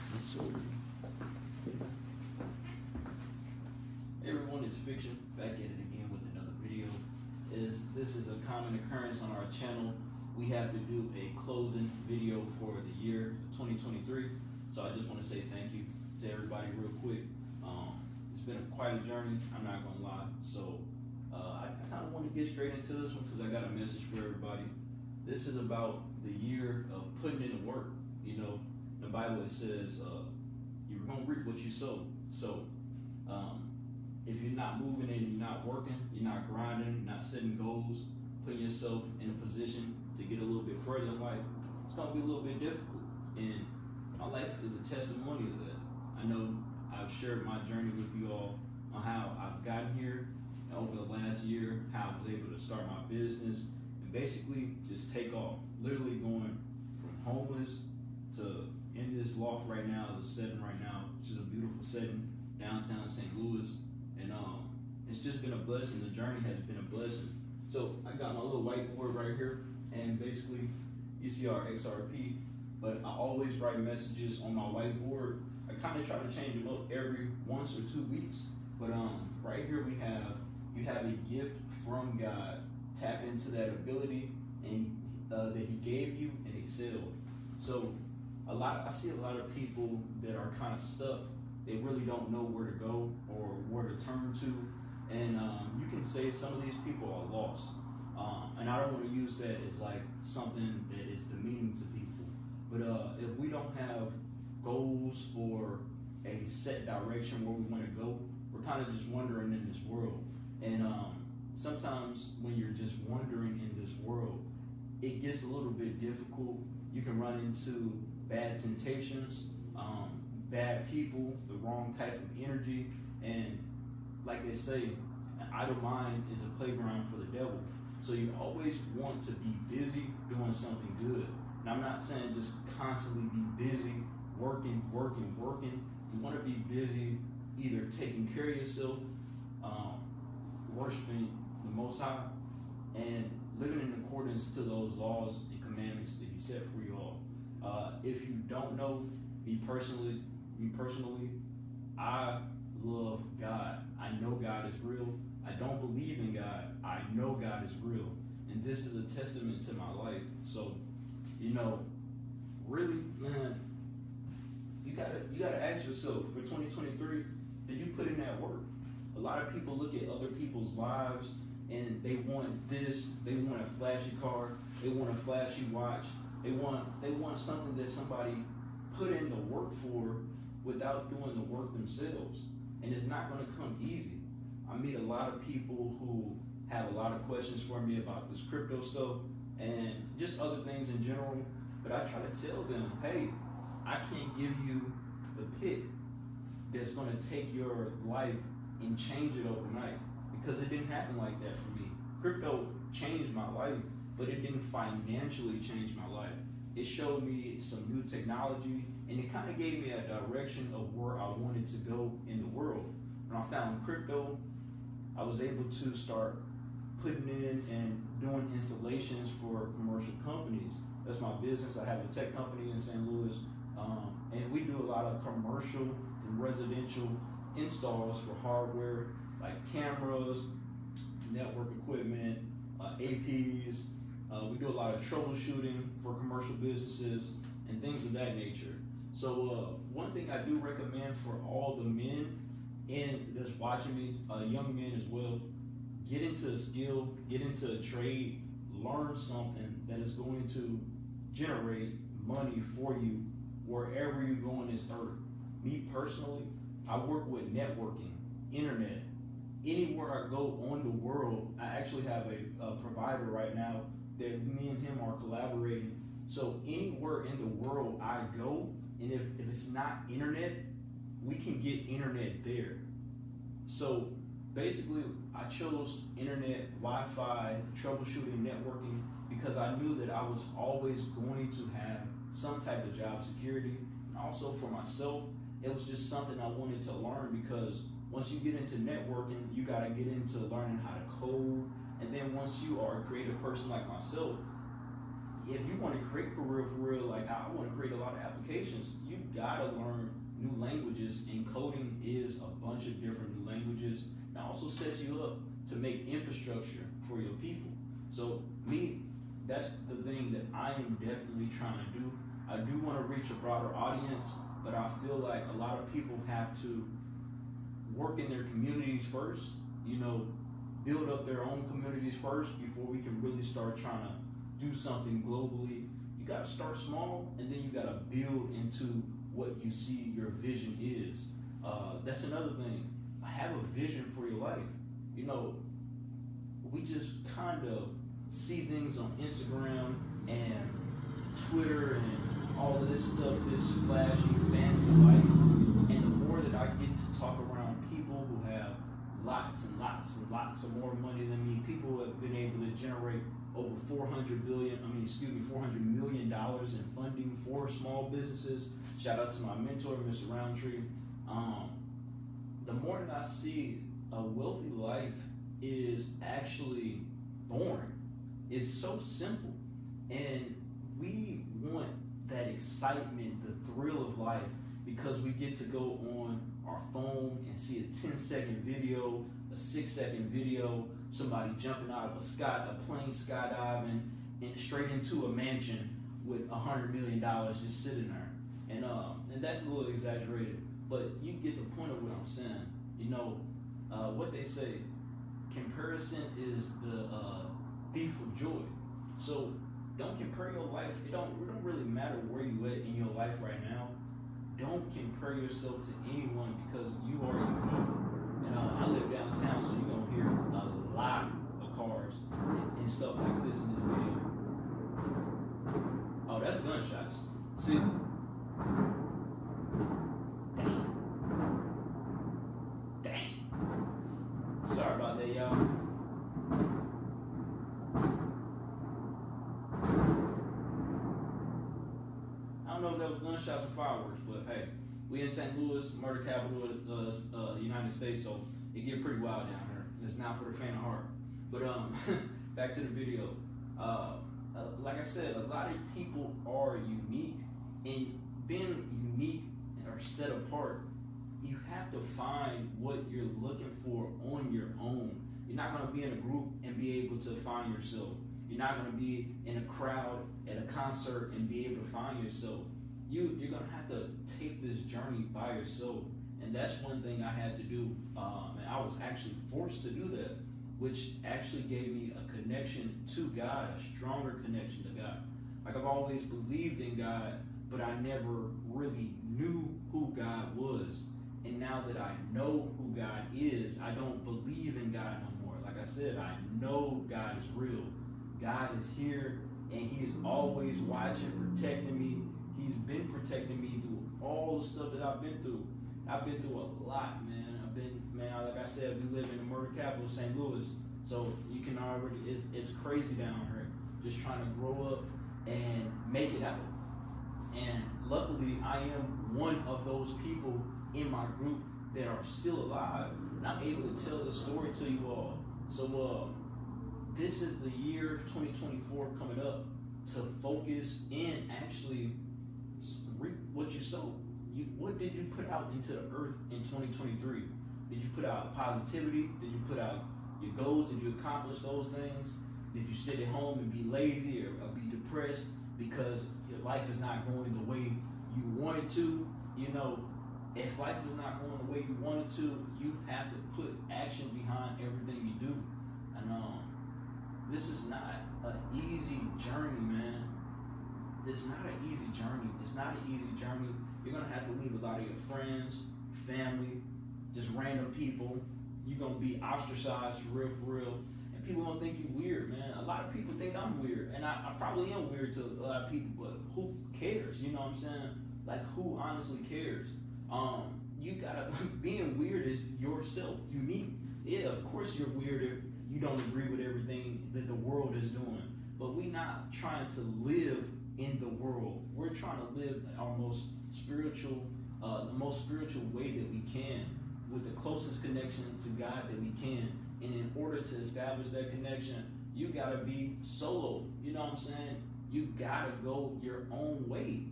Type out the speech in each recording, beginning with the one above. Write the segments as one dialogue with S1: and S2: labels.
S1: So, everyone, it's Fiction, back at it again with another video. This is a common occurrence on our channel. We have to do a closing video for the year 2023. So I just want to say thank you to everybody real quick. It's been quite a journey, I'm not gonna lie. So I kind of want to get straight into this one because I got a message for everybody. This is about the year of putting in the work. You know, in the Bible it says you're gonna reap what you sow. So if you're not moving and you're not working, you're not grinding, you're not setting goals, putting yourself in a position to get a little bit further in life, it's gonna be a little bit difficult. And my life is a testimony of that. I know I've shared my journey with you all on how I've gotten here over the last year, how I was able to start my business and basically just take off. Literally going from homeless to in this loft right now, the setting right now, which is a beautiful setting, downtown St. Louis. And it's just been a blessing. The journey has been a blessing. So I got my little whiteboard right here, and basically you see our XRP, but I always write messages on my whiteboard. I kind of try to change them up every once or 2 weeks. But right here you have a gift from God. Tap into that ability and that He gave you and excel. So I see a lot of people that are kind of stuck. They really don't know where to go or where to turn to. And you can say some of these people are lost. And I don't want to use that as like something that is demeaning to people. But if we don't have goals or a set direction where we want to go, we're kind of just wandering in this world. And sometimes when you're just wandering in this world, it gets a little bit difficult. You can run into bad temptations, bad people, the wrong type of energy, and like they say, an idle mind is a playground for the devil. So you always want to be busy doing something good. And I'm not saying just constantly be busy, working. You want to be busy either taking care of yourself, worshiping the Most High, and living in accordance to those laws and commandments that He set for you all. If you don't know, me personally, I love God. I know God is real. I don't believe in God. I know God is real. And this is a testament to my life. So, you know, really, man, you gotta ask yourself for 2023, did you put in that work? A lot of people look at other people's lives and they want this, they want a flashy car, they want a flashy watch, they want something that somebody put in the work for without doing the work themselves. And it's not going to come easy. I meet a lot of people who have a lot of questions for me about this crypto stuff and just other things in general. But I try to tell them, hey, I can't give you the pick that's going to take your life and change it overnight, because it didn't happen like that for me. Crypto changed my life, but it didn't financially change my life. It showed me some new technology, and it kind of gave me a direction of where I wanted to go in the world. When I found crypto, I was able to start putting in and doing installations for commercial companies. That's my business. I have a tech company in St. Louis, and we do a lot of commercial and residential installs for hardware like cameras, network equipment, APs. We do a lot of troubleshooting for commercial businesses and things of that nature. So one thing I do recommend for all the men that's watching me, young men as well, get into a skill, get into a trade, learn something that is going to generate money for you wherever you go on this earth. Me personally, I work with networking, internet. Anywhere I go on the world, I actually have a provider right now that me and him are collaborating. So anywhere in the world I go, and if it's not internet, we can get internet there. So basically, I chose internet, Wi-Fi, troubleshooting, networking, because I knew that I was always going to have some type of job security. And also for myself, it was just something I wanted to learn, because once you get into networking, you got to get into learning how to code. And then once you are a creative person like myself, if you want to create for real, like I want to create a lot of applications, you gotta learn new languages, and coding is a bunch of different new languages. It also sets you up to make infrastructure for your people. So me, that's the thing that I am definitely trying to do. I do want to reach a broader audience, but I feel like a lot of people have to work in their communities first, you know, build up their own communities first before we can really start trying to do something globally. You got to start small, and then you got to build into what you see your vision is. That's another thing. Have a vision for your life. You know, we just kind of see things on Instagram and Twitter and all of this stuff, this flashy, fancy life. And the more that I get to talk around people who have lots and lots and lots of more money than me, people who have been able to generate over $400 million in funding for small businesses. Shout out to my mentor, Mr. Roundtree. The more that I see a wealthy life is actually boring. It's so simple. And we want that excitement, the thrill of life, because we get to go on our phone and see a 10-second video, a 6-second video, somebody jumping out of a plane skydiving and straight into a mansion with $100 million just sitting there. And that's a little exaggerated, but you get the point of what I'm saying. You know, what they say, comparison is the thief of joy. So don't compare your life. It don't really matter where you at in your life right now. Don't compare yourself to anyone, because you are unique. And I live downtown, so you're gonna hear a lot of cars and stuff like this in this video. Oh, that's gunshots. See? Dang. Sorry about that, y'all. I don't know if that was gunshots or fireworks, but hey, we in St. Louis, murder capital of the United States, so it get pretty wild down here. It's not for the faint of heart. But back to the video. Like I said, a lot of people are unique, and being unique or set apart, you have to find what you're looking for on your own. You're not going to be in a group and be able to find yourself. You're not going to be in a crowd at a concert and be able to find yourself. You're going to have to take this journey by yourself. And that's one thing I had to do. And I was actually forced to do that, which actually gave me a connection to God, a stronger connection to God. Like, I've always believed in God, but I never really knew who God was. And now that I know who God is, I don't believe in God no more. Like I said, I know God is real. God is here, and He is always watching, protecting me. He's been protecting me through all the stuff that I've been through. I've been through a lot, man. Like I said, we live in the murder capital of St. Louis, so you can already, it's crazy down here, just trying to grow up and make it out. And luckily, I am one of those people in my group that are still alive, and I'm able to tell the story to you all. So this is the year 2024 coming up to focus and actually reap what you sow. What did you put out into the earth in 2023? Did you put out positivity? Did you put out your goals? Did you accomplish those things? Did you sit at home and be lazy or be depressed because your life is not going the way you wanted to? You know, if life is not going the way you wanted to, you have to put action behind everything you do. And this is not an easy journey, man. It's not an easy journey. It's not an easy journey. You're gonna have to leave a lot of your friends, family, just random people. You're gonna be ostracized for real. And people gonna think you weird, man. A lot of people think I'm weird, and I probably am weird to a lot of people, but who cares? You know what I'm saying? Like, who honestly cares? You gotta, being weird is yourself, unique. Yeah, of course you're weird if you don't agree with everything that the world is doing, but we're not trying to live in the world. We're trying to live our most spiritual, the most spiritual way that we can, with the closest connection to God that we can. And in order to establish that connection, you gotta be solo. You know what I'm saying? You gotta go your own way.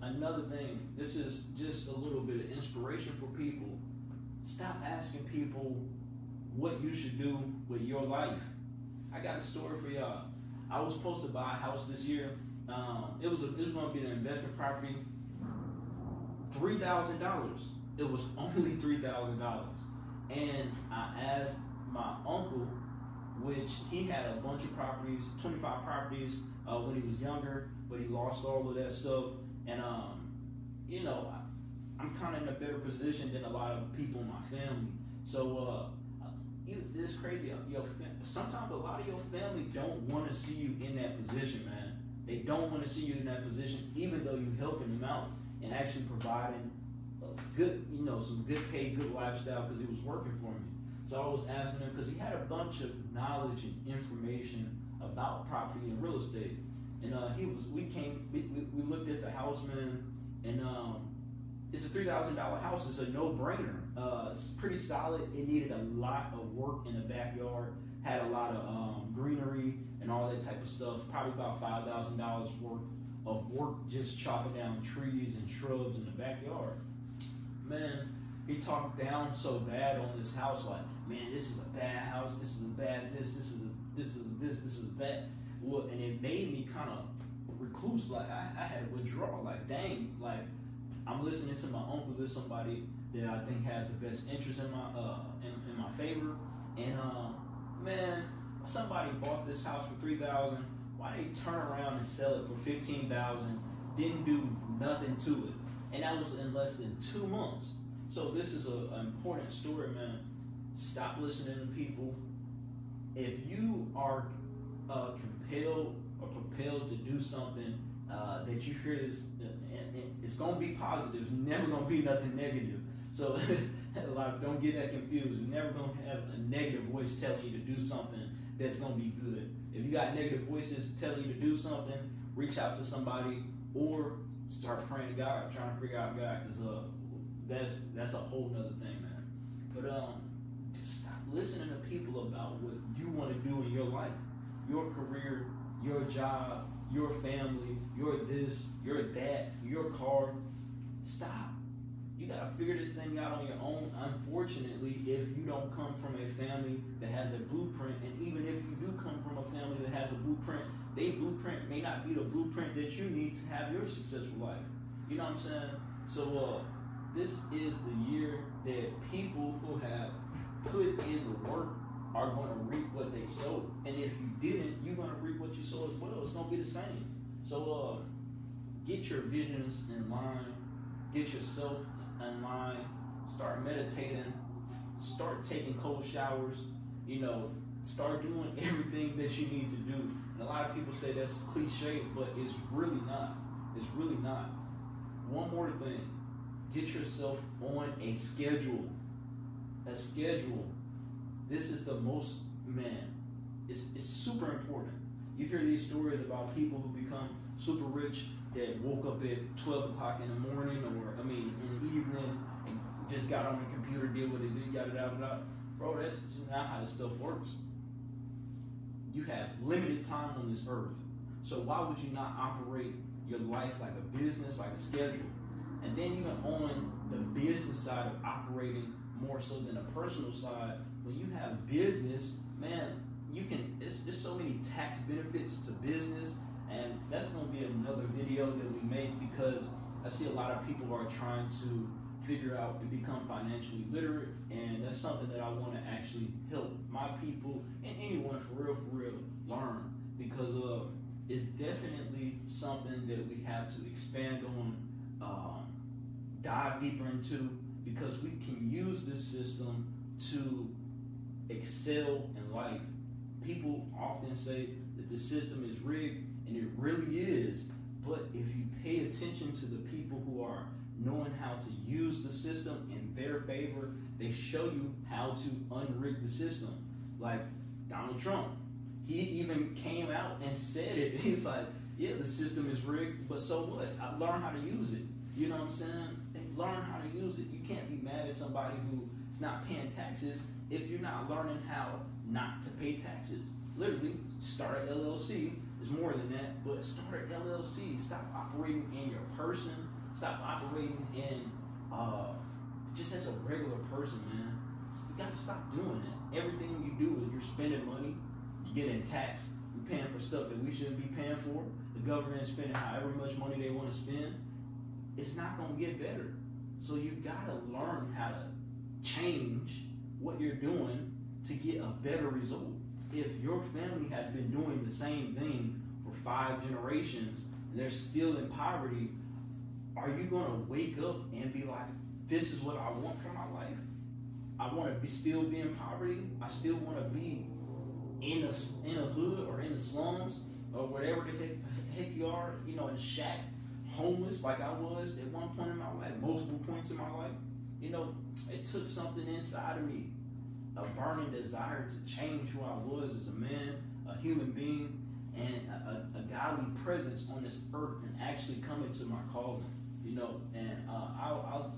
S1: Another thing, this is just a little bit of inspiration for people. Stop asking people what you should do with your life. I got a story for y'all. I was supposed to buy a house this year. It was going to be an investment property. $3,000. It was only $3,000. And I asked my uncle, which he had a bunch of properties, 25 properties when he was younger, but he lost all of that stuff. And you know, I'm kind of in a better position than a lot of people in my family. So it's crazy. Sometimes a lot of your family don't want to see you in that position, man. They don't want to see you in that position, even though you're helping them out and actually providing good, some good pay, good lifestyle, because it was working for me. So I was asking him, because he had a bunch of knowledge and information about property and real estate. And we looked at the house, man, and it's a $3,000 house. It's a no-brainer. It's pretty solid. It needed a lot of work in the backyard. Had a lot of greenery and all that type of stuff. Probably about $5,000 worth of work just chopping down trees and shrubs in the backyard. Man, he talked down so bad on this house, like, man, this is a bad house. This is a bad this is that. Well, and it made me kind of recluse. Like I had to withdraw. Like, dang, like I'm listening to my uncle. There's somebody that I think has the best interest in my in my favor. And man, somebody bought this house for $3,000. Why they turn around and sell it for $15,000? Didn't do nothing to it, and that was in less than 2 months. So this is an important story, man. Stop listening to people. If you are compelled or propelled to do something that you hear is, it's going to be positive. It's never going to be nothing negative. So don't get that confused. It's never going to have a negative voice telling you to do something that's going to be good. If you got negative voices telling you to do something, reach out to somebody or start praying to God, trying to figure out God, because that's a whole nother thing, man. But just stop listening to people about what you want to do in your life, your career, your job, your family, your this, your that, your car. Stop. You gotta figure this thing out on your own. Unfortunately, if you don't come from a family that has a blueprint, and even if you do come from a family that has a blueprint, their blueprint may not be the blueprint that you need to have your successful life. You know what I'm saying? So this is the year that people who have put in the work are going to reap what they sowed. And if you didn't, you're going to reap what you sowed as well. It's going to be the same. So get your visions in line. Get yourself in line. Start meditating. Start taking cold showers. Start doing everything that you need to do. And a lot of people say that's cliche, but it's really not. It's really not. One more thing. Get yourself on a schedule. A schedule. This is the most, man, it's super important. You hear these stories about people who become super rich that woke up at 12 o'clock in the morning in the evening and just got on the computer, did what they did, got it out. Bro, that's just not how this stuff works. You have limited time on this earth. So why would you not operate your life like a business, like a schedule? And then even on the business side of operating more so than a personal side, when you have business, man, there's so many tax benefits to business, and that's going to be another video that we make, because I see a lot of people are trying to figure out and become financially literate, and that's something that I want to actually help my people and anyone for real learn, because it's definitely something that we have to expand on, dive deeper into, because we can use this system to excel in life. People often say that the system is rigged, and it really is. But if you pay attention to the people who are knowing how to use the system in their favor, they show you how to unrig the system. Like Donald Trump, he even came out and said it. He's like, yeah, the system is rigged, but so what? I learned how to use it. You know what I'm saying? Learn how to use it. You can't be mad at somebody who's not paying taxes if you're not learning how not to pay taxes. Literally, start an LLC It's more than that. But start an LLC. Stop operating in your person. Stop operating in just as a regular person, man. You got to stop doing that. Everything you do is you're spending money. You're getting taxed. You're paying for stuff that we shouldn't be paying for. The government is spending however much money they want to spend. It's not going to get better. So you got to learn how to change what you're doing to get a better result. If your family has been doing the same thing for 5 generations and they're still in poverty, are you going to wake up and be like, this is what I want for my life? I want to still be in poverty. I still want to be in a hood or in the slums or whatever the heck you are, in a shack, homeless like I was at one point in my life, multiple points in my life. It took something inside of me, a burning desire to change who I was as a man, a human being, and a godly presence on this earth and actually come into my calling, and I'll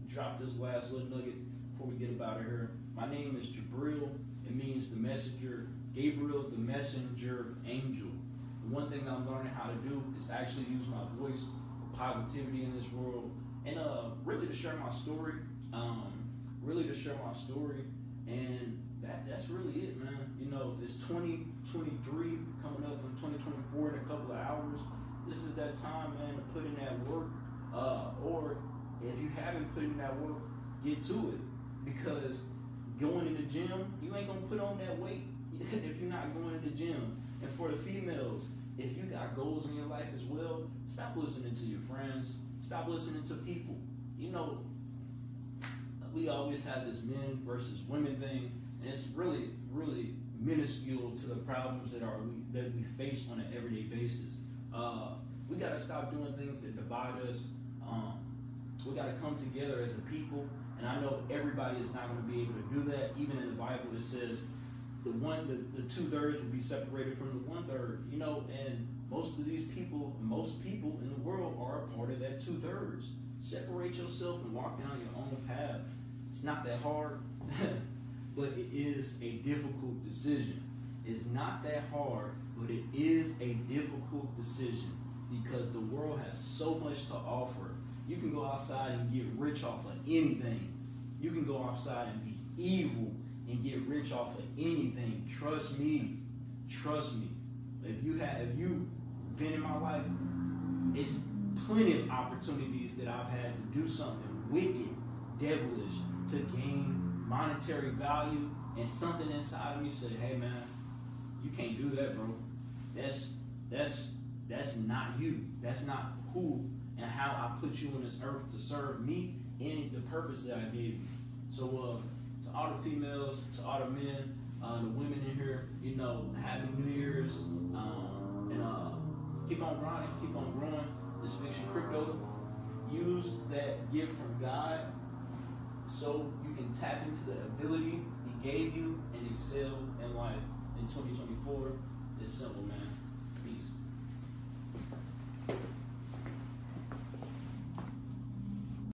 S1: drop this last little nugget before we get up out of here. My name is Jabril. It means the messenger. Gabriel, the messenger angel. The one thing I'm learning how to do is actually use my voice for positivity in this world, and really to share my story. And that's really it, man. It's 2023 coming up in 2024 in a couple of hours. This is that time, man, to put in that work. Or if you haven't put in that work, get to it. Because going in the gym, you ain't gonna put on that weight if you're not going in the gym. And for the females, if you got goals in your life as well, stop listening to your friends. Stop listening to people. We always have this men versus women thing, and it's really, really minuscule to the problems that we face on an everyday basis. We got to stop doing things that divide us. We got to come together as a people, and I know everybody is not going to be able to do that. Even in the Bible, it says the 2/3 will be separated from the 1/3. And most people in the world are a part of that 2/3. Separate yourself and walk down your own path. It's not that hard, but it is a difficult decision. It's not that hard, but it is a difficult decision because the world has so much to offer. You can go outside and get rich off of anything. You can go outside and be evil and get rich off of anything. Trust me. If you've been in my life, it's plenty of opportunities that I've had to do something wicked, devilish, to gain monetary value, and something inside of me said, hey man, you can't do that, bro. That's not you. That's not who and how I put you on this earth to serve me in the purpose that I gave you. So to all the females, to all the men, the women in here, happy New Year's, and keep on grinding, keep on growing. This Fiction Crypto. Use that gift from God so you can tap into the ability He gave you and excel in life. In 2024, it's simple, man.